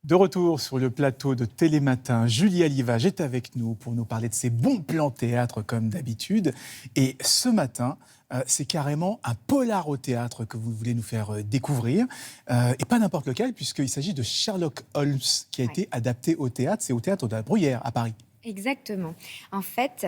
De retour sur le plateau de Télématin, Julia Livage est avec nous pour nous parler de ses bons plans théâtre comme d'habitude. Et ce matin, c'est carrément un polar au théâtre que vous voulez nous faire découvrir. Et pas n'importe lequel, puisqu'il s'agit de Sherlock Holmes qui a été adapté au théâtre. C'est au théâtre de la Bruyère à Paris. Exactement. En fait,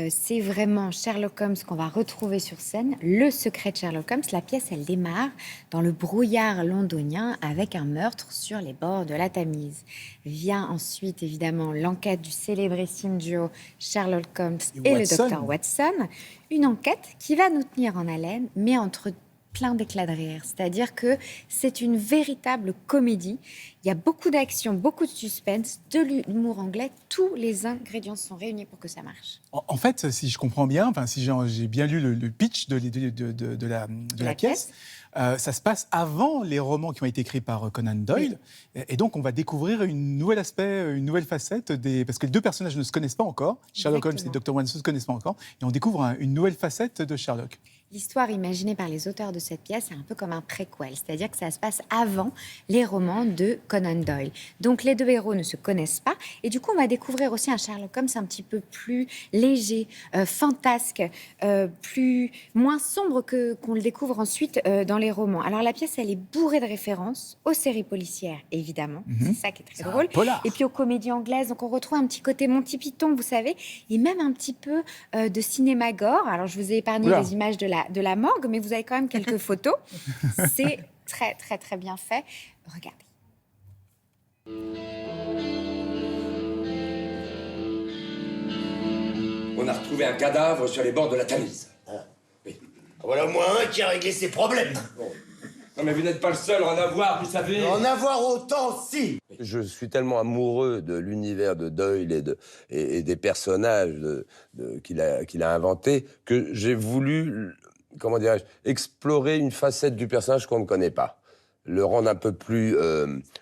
c'est vraiment Sherlock Holmes qu'on va retrouver sur scène. Le secret de Sherlock Holmes, la pièce, elle démarre dans le brouillard londonien avec un meurtre sur les bords de la Tamise. Vient ensuite, évidemment, l'enquête du célébrissime duo Sherlock Holmes et le docteur Watson. Une enquête qui va nous tenir en haleine, mais entre plein d'éclats de rire. C'est-à-dire que c'est une véritable comédie. Il y a beaucoup d'action, beaucoup de suspense, de l'humour anglais. Tous les ingrédients sont réunis pour que ça marche. En fait, si je comprends bien, si j'ai bien lu le pitch de la pièce, ça se passe avant les romans qui ont été écrits par Conan Doyle. Oui. Et donc, on va découvrir un nouvel aspect, une nouvelle facette, parce que les deux personnages ne se connaissent pas encore. Sherlock Holmes et Dr. Watson ne se connaissent pas encore. Et on découvre une nouvelle facette de Sherlock. L'histoire imaginée par les auteurs de cette pièce est un peu comme un préquel, c'est-à-dire que ça se passe avant les romans de Conan Doyle. Donc les deux héros ne se connaissent pas, et du coup on va découvrir aussi un Sherlock Holmes un petit peu plus léger, fantasque, moins sombre qu'on le découvre ensuite dans les romans. Alors la pièce, elle est bourrée de références aux séries policières, évidemment, c'est ça qui est très drôle, et puis aux comédies anglaises. Donc on retrouve un petit côté Monty Python, vous savez, et même un petit peu de cinéma gore. Alors je vous ai épargné les images de la morgue, mais vous avez quand même quelques photos. C'est très, très, très bien fait. Regardez. On a retrouvé un cadavre sur les bords de la Tamise. Oui. Voilà au moins un qui a réglé ses problèmes. Bon. Non mais vous n'êtes pas le seul à en avoir, vous savez. En avoir autant, si. Je suis tellement amoureux de l'univers de Doyle et des personnages qu'il a inventés que j'ai voulu, comment dirais-je, explorer une facette du personnage qu'on ne connaît pas. Le rendre un peu plus,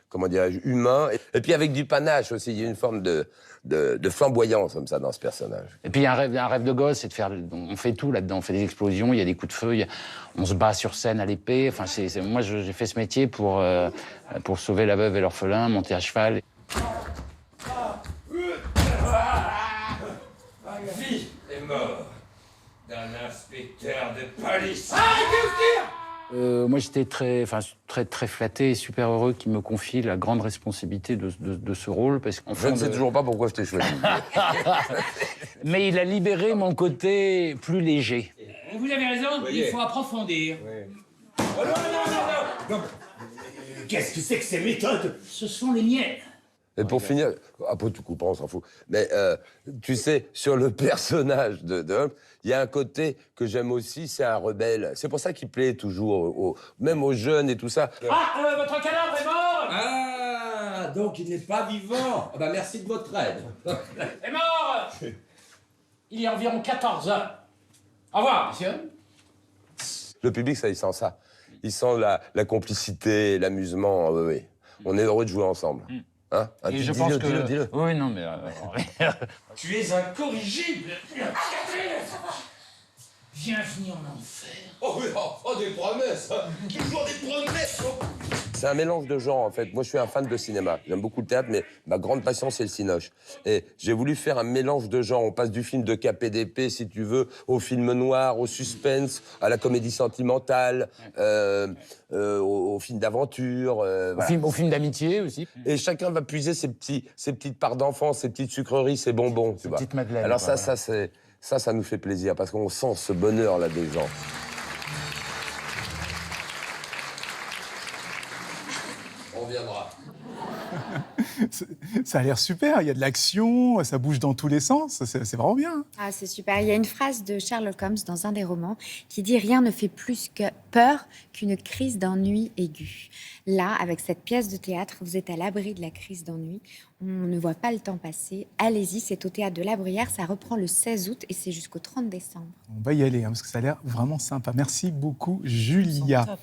comment dirais-je, humain. Et puis avec du panache aussi, il y a une forme de flamboyance comme ça dans ce personnage. Et puis un rêve de gosse, c'est de faire... On fait tout là-dedans, on fait des explosions, il y a des coups de feu, on se bat sur scène à l'épée. Enfin, moi, j'ai fait ce métier pour sauver la veuve et l'orphelin, monter à cheval. Vie est mort d'un inspecteur de police. Moi, j'étais très flatté et super heureux qu'il me confie la grande responsabilité de ce rôle. Parce qu'en je ne sais toujours pas pourquoi je t'ai choisi. Mais il a libéré mon côté plus léger. Vous avez raison, il faut approfondir. Oh non. Qu'est-ce que c'est que ces méthodes? Ce sont les miennes. Et pour finir, après tout coupera, on s'en fout. Mais tu sais, sur le personnage de Holmes, il y a un côté que j'aime aussi, c'est un rebelle. C'est pour ça qu'il plaît toujours, même aux jeunes et tout ça. Ah, votre cadavre est mort. Ah, donc il n'est pas vivant. Merci de votre aide. Est mort. Il y a environ 14 heures. Au revoir, monsieur. Le public, ça, il sent ça. Il sent la complicité, l'amusement. Oui. On est heureux de jouer ensemble. Hein? Et je pense que... Dis-le. Oui, non, mais... Tu es incorrigible. Bienvenue en enfer. Oh oui, des promesses. Toujours des promesses. C'est un mélange de genres, en fait. Moi, je suis un fan de cinéma. J'aime beaucoup le théâtre, mais ma grande passion, c'est le cinoche. Et j'ai voulu faire un mélange de genres. On passe du film de KPDP, si tu veux, au film noir, au suspense, à la comédie sentimentale, au film d'aventure. Voilà. Au film d'amitié aussi. Et chacun va puiser ses petites parts d'enfance, ses petites sucreries, ses bonbons. Tu vois. Petites madeleines. Alors voilà. ça nous fait plaisir, parce qu'on sent ce bonheur-là des gens. On viendra. Ça a l'air super, il y a de l'action, ça bouge dans tous les sens, c'est vraiment bien. Ah, c'est super. Il y a une phrase de Sherlock Holmes dans un des romans qui dit « Rien ne fait plus peur qu'une crise d'ennui aiguë ». Là, avec cette pièce de théâtre, vous êtes à l'abri de la crise d'ennui. On ne voit pas le temps passer. Allez-y, c'est au Théâtre de la Bruyère. Ça reprend le 16 août et c'est jusqu'au 30 décembre. On va y aller, parce que ça a l'air vraiment sympa. Merci beaucoup, Julia.